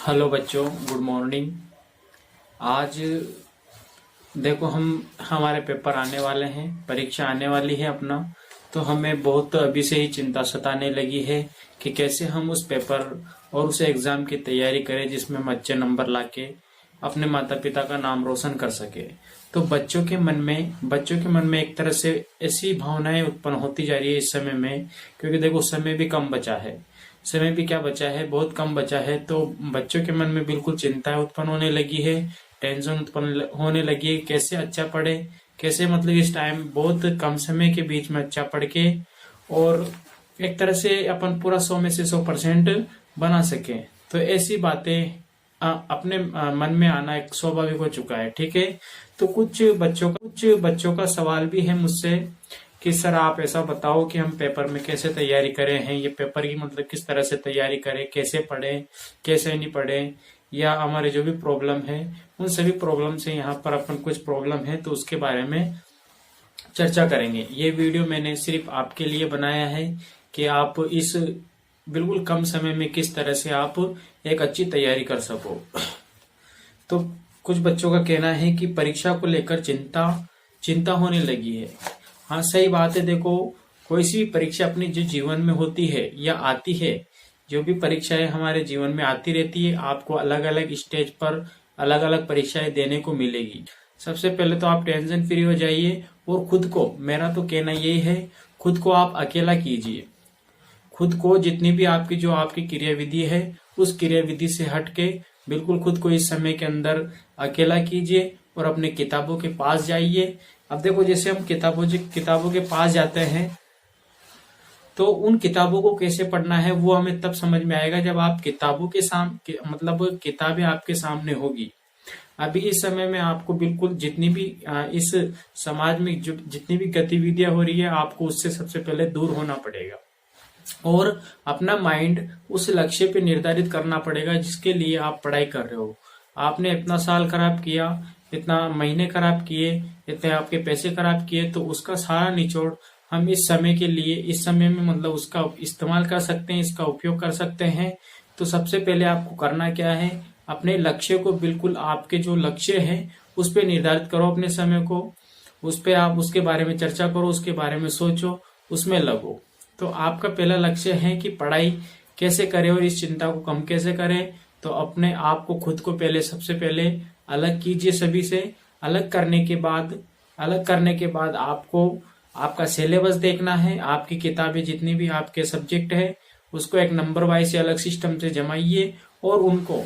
Hello बच्चों, good morning. आज देखो हमारे पेपर आने वाले हैं, परीक्षा आने वाली है अपना। तो हमें बहुत अभी से ही चिंता सताने लगी है कि कैसे हम उस पेपर और उस एग्जाम की तैयारी करें जिसमें हम अच्छे नंबर लाके अपने माता पिता का नाम रोशन कर सके। तो बच्चों के मन में एक तरह से ऐसी भावनाएं उत्पन्न होती जा रही है इस समय में, क्योंकि देखो समय भी कम बचा है। समय भी क्या बचा है, बहुत कम बचा है। तो बच्चों के मन में बिल्कुल चिंताएं उत्पन्न होने लगी है, टेंशन उत्पन्न होने लगी है। कैसे अच्छा पढ़े, कैसे मतलब इस टाइम बहुत कम समय के बीच में अच्छा पढ़ के और एक तरह से अपन पूरा 100 में से 100% बना सके। तो ऐसी बातें अपने मन में आना एक स्वाभाविक हो चुका है। ठीक है। तो कुछ बच्चों का सवाल भी है मुझसे कि सर आप ऐसा बताओ कि हम पेपर में कैसे तैयारी करें हैं, ये पेपर की मतलब किस तरह से तैयारी करें, कैसे पढ़ें, कैसे नहीं पढ़ें, या हमारे जो भी प्रॉब्लम है उन सभी प्रॉब्लम से यहाँ पर अपन कुछ प्रॉब्लम है तो उसके बारे में चर्चा करेंगे। ये वीडियो मैंने सिर्फ आपके लिए बनाया है कि आप इस बिल्कुल कम समय में किस तरह से आप एक अच्छी तैयारी कर सको। तो कुछ बच्चों का कहना है कि परीक्षा को लेकर चिंता होने लगी है। हाँ, सही बात है। देखो, कोई सी भी परीक्षा अपने जो जीवन में होती है या आती है, जो भी परीक्षाएं हमारे जीवन में आती रहती है, आपको अलग अलग स्टेज पर अलग अलग परीक्षाएं देने को मिलेगी। सबसे पहले तो आप टेंशन फ्री हो जाइए और खुद को, मेरा तो कहना यही है, खुद को आप अकेला कीजिए। खुद को जितनी भी आपकी क्रियाविधि है उस क्रियाविधि से हट के बिल्कुल खुद को इस समय के अंदर अकेला कीजिए और अपने किताबों के पास जाइए। अब देखो, जैसे हम किताबों के पास जाते हैं तो उन किताबों को कैसे पढ़ना है वो हमें तब समझ में आएगा जब आप किताबों के सामने मतलब किताबें आपके सामने होगी। अभी इस समय में आपको बिल्कुल जितनी भी इस समाज में जो जितनी भी गतिविधियां हो रही है, आपको उससे सबसे पहले दूर होना पड़ेगा और अपना माइंड उस लक्ष्य पे निर्धारित करना पड़ेगा जिसके लिए आप पढ़ाई कर रहे हो। आपने इतना साल खराब किया, इतना महीने खराब किए, इतने आपके पैसे खराब किए, तो उसका सारा निचोड़ हम इस समय के लिए, इस समय में मतलब उसका इस्तेमाल कर सकते हैं, इसका उपयोग कर सकते हैं। तो सबसे पहले आपको करना क्या है, अपने लक्ष्य को बिल्कुल, आपके जो लक्ष्य है उस पर निर्धारित करो अपने समय को। उस पर आप उसके बारे में चर्चा करो, उसके बारे में सोचो, उसमें लगो। तो आपका पहला लक्ष्य है कि पढ़ाई कैसे करें और इस चिंता को कम कैसे करें। तो अपने आप को, खुद को पहले सबसे पहले अलग कीजिए सभी से। अलग करने के बाद आपको आपका सिलेबस देखना है। आपकी किताबें जितनी भी आपके सब्जेक्ट है उसको एक नंबर वाइज से अलग सिस्टम से जमाइए और उनको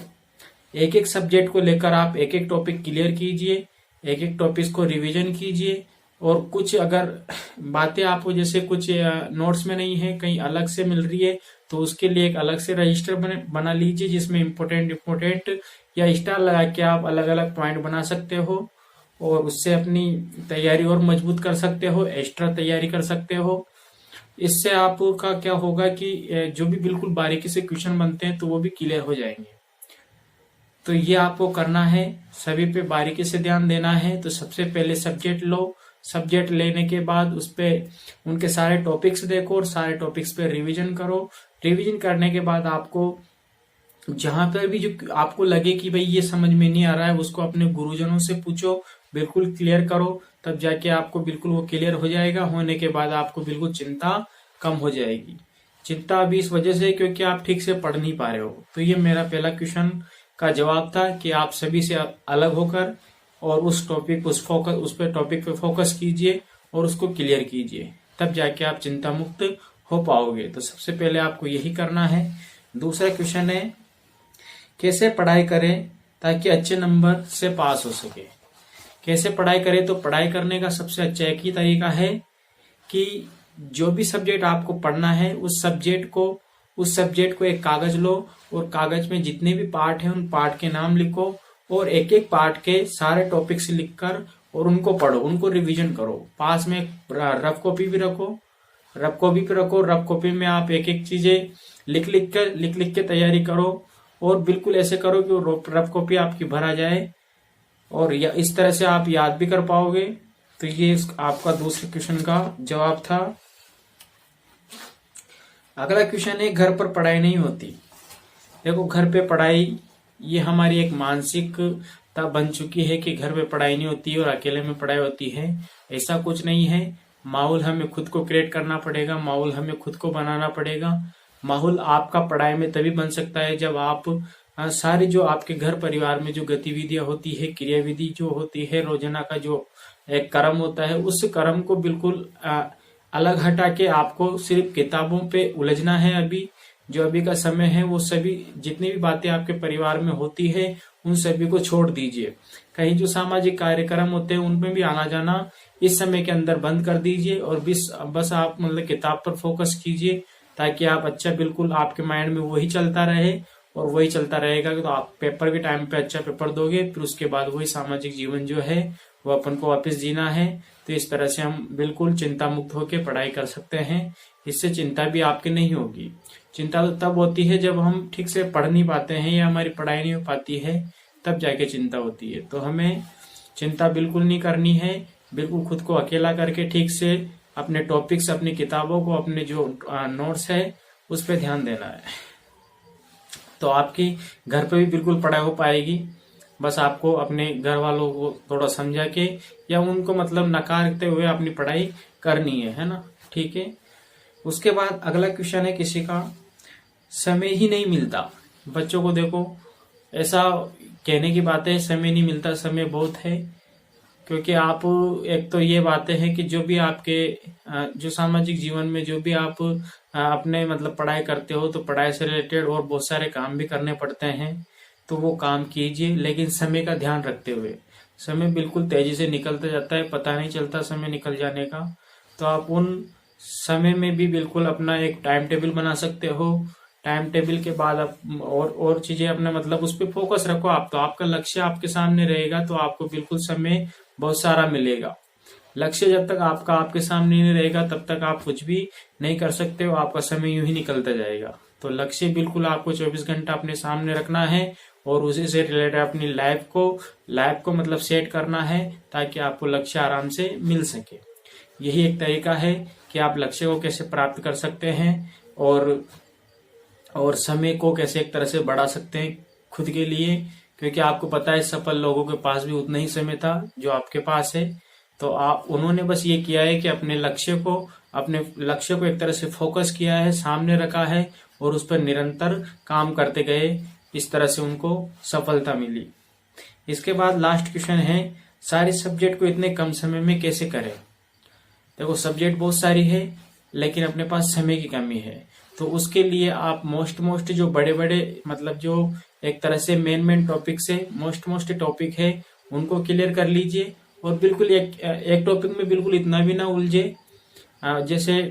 एक एक सब्जेक्ट को लेकर आप एक एक टॉपिक क्लियर कीजिए, एक एक टॉपिक को रिवीजन कीजिए। और कुछ अगर बातें आपको जैसे कुछ नोट्स में नहीं है, कहीं अलग से मिल रही है, तो उसके लिए एक अलग से रजिस्टर बना लीजिए जिसमें इम्पोर्टेंट या स्टार लगा के आप अलग अलग पॉइंट बना सकते हो और उससे अपनी तैयारी और मजबूत कर सकते हो, एक्स्ट्रा तैयारी कर सकते हो। इससे आपका क्या होगा कि जो भी बिल्कुल बारीकी से क्वेश्चन बनते हैं तो वो भी क्लियर हो जाएंगे। तो ये आपको करना है, सभी पे बारीकी से ध्यान देना है। तो सबसे पहले सब्जेक्ट लो, सब्जेक्ट लेने के बाद उस पे उनके सारे टॉपिक्स देखो और सारे टॉपिक्स पे रिवीजन करो। रिवीजन करने के बाद आपको जहां पर भी जो आपको लगे कि भाई ये समझ में नहीं आ रहा है, उसको अपने गुरुजनों से पूछो, बिल्कुल क्लियर करो। तब जाके आपको बिल्कुल वो क्लियर हो जाएगा। होने के बाद आपको बिल्कुल चिंता कम हो जाएगी। चिंता अभी इस वजह से क्योंकि आप ठीक से पढ़ नहीं पा रहे हो। तो ये मेरा पहला क्वेश्चन का जवाब था कि आप सभी से अलग होकर और उस टॉपिक उस पे टॉपिक पे फोकस कीजिए और उसको क्लियर कीजिए, तब जाके आप चिंता मुक्त हो पाओगे। तो सबसे पहले आपको यही करना है। दूसरा क्वेश्चन है, कैसे पढ़ाई करें ताकि अच्छे नंबर से पास हो सके। कैसे पढ़ाई करें, तो पढ़ाई करने का सबसे अच्छा एक ही तरीका है कि जो भी सब्जेक्ट आपको पढ़ना है उस सब्जेक्ट को एक कागज लो और कागज में जितने भी पार्ट हैं उन पार्ट के नाम लिखो और एक एक पार्ट के सारे टॉपिक्स लिखकर और उनको पढ़ो, उनको रिवीजन करो। पास में रफ कॉपी भी रखो। रफ कॉपी में आप एक एक चीजें लिख के तैयारी करो और बिल्कुल ऐसे करो कि रफ कॉपी आपकी भरा जाए और इस तरह से आप याद भी कर पाओगे। तो ये आपका दूसरे क्वेश्चन का जवाब था। अगला क्वेश्चन है, घर पर पढ़ाई नहीं होती। देखो, घर पे पढ़ाई ये हमारी एक मानसिकता बन चुकी है कि घर में पढ़ाई नहीं होती और अकेले में पढ़ाई होती है। ऐसा कुछ नहीं है। माहौल हमें खुद को क्रिएट करना पड़ेगा, माहौल हमें खुद को बनाना पड़ेगा। माहौल आपका पढ़ाई में तभी बन सकता है जब आप सारी जो आपके घर परिवार में जो गतिविधियां होती है, क्रियाविधि जो होती है, रोजाना का जो एक कर्म होता है, उस कर्म को बिल्कुल अलग हटा के आपको सिर्फ किताबों पे उलझना है। अभी जो अभी का समय है वो सभी जितनी भी बातें आपके परिवार में होती है उन सभी को छोड़ दीजिए। कहीं जो सामाजिक कार्यक्रम होते हैं उनमें भी आना जाना इस समय के अंदर बंद कर दीजिए और बस आप मतलब किताब पर फोकस कीजिए, ताकि आप अच्छा बिल्कुल आपके माइंड में वही चलता रहे और वही चलता रहेगा। तो आप पेपर के टाइम पे अच्छा पेपर दोगे, फिर उसके बाद वही सामाजिक जीवन जो है वो अपन को वापस जीना है। तो इस तरह से हम बिल्कुल चिंता मुक्त होकर पढ़ाई कर सकते हैं। इससे चिंता भी आपकी नहीं होगी। चिंता तो तब होती है जब हम ठीक से पढ़ नहीं पाते हैं या हमारी पढ़ाई नहीं हो पाती है, तब जाके चिंता होती है। तो हमें चिंता बिल्कुल नहीं करनी है। बिल्कुल खुद को अकेला करके ठीक से अपने टॉपिक्स, अपनी किताबों को, अपने जो नोट्स है उस पर ध्यान देना है। तो आपकी घर पे भी बिल्कुल पढ़ाई हो पाएगी। बस आपको अपने घर वालों को थोड़ा समझा के या उनको मतलब नकारते हुए अपनी पढ़ाई करनी है ना। ठीक है। उसके बाद अगला क्वेश्चन है किसी का, समय ही नहीं मिलता। बच्चों को देखो, ऐसा कहने की बात है समय नहीं मिलता, समय बहुत है। क्योंकि आप एक तो ये बातें हैं कि जो भी आपके जो सामाजिक जीवन में जो भी आप अपने मतलब पढ़ाई करते हो, तो पढ़ाई से रिलेटेड और बहुत सारे काम भी करने पड़ते हैं। तो वो काम कीजिए, लेकिन समय का ध्यान रखते हुए। समय बिल्कुल तेजी से निकलता जाता है, पता नहीं चलता समय निकल जाने का। तो आप उन समय में भी बिल्कुल अपना एक टाइम टेबल बना सकते हो। टाइम टेबल के बाद आप और चीजें अपना मतलब उस पर फोकस रखो आप। तो आपका लक्ष्य आपके सामने रहेगा तो आपको बिल्कुल समय बहुत सारा मिलेगा। लक्ष्य जब तक आपका आपके सामने नहीं रहेगा तब तक आप कुछ भी नहीं कर सकते हो। आपका समय यूं ही निकलता जाएगा। तो लक्ष्य बिल्कुल आपको 24 घंटा अपने सामने रखना है और उसी से रिलेटेड अपनी लाइफ को मतलब सेट करना है, ताकि आपको लक्ष्य आराम से मिल सके। यही एक तरीका है कि आप लक्ष्य को कैसे प्राप्त कर सकते हैं और समय को कैसे एक तरह से बढ़ा सकते हैं खुद के लिए। क्योंकि आपको पता है सफल लोगों के पास भी उतना ही समय था जो आपके पास है। तो उन्होंने बस ये किया है कि अपने लक्ष्य को एक तरह से फोकस किया है, सामने रखा है और उस पर निरंतर काम करते गए। इस तरह से उनको सफलता मिली। इसके बाद लास्ट क्वेश्चन है, सारे सब्जेक्ट को इतने कम समय में कैसे करें। देखो, सब्जेक्ट बहुत सारी है लेकिन अपने पास समय की कमी है। तो उसके लिए आप मोस्ट जो बड़े बड़े मतलब जो एक तरह से मेन टॉपिक से मोस्ट टॉपिक है उनको क्लियर कर लीजिए। और बिल्कुल एक टॉपिक में बिल्कुल इतना भी ना उलझे। जैसे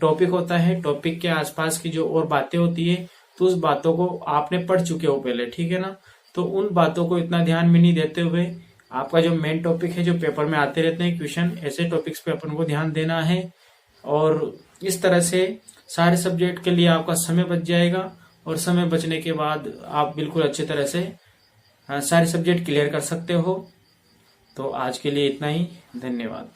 टॉपिक होता है, टॉपिक के आसपास की जो और बातें होती है तो उस बातों को आपने पढ़ चुके हो पहले, ठीक है ना। तो उन बातों को इतना ध्यान में नहीं देते हुए आपका जो मेन टॉपिक है, जो पेपर में आते रहते हैं क्वेश्चन, ऐसे टॉपिक्स पे अपन को ध्यान देना है। और इस तरह से सारे सब्जेक्ट के लिए आपका समय बच जाएगा और समय बचने के बाद आप बिल्कुल अच्छी तरह से सारे सब्जेक्ट क्लियर कर सकते हो। तो आज के लिए इतना ही। धन्यवाद।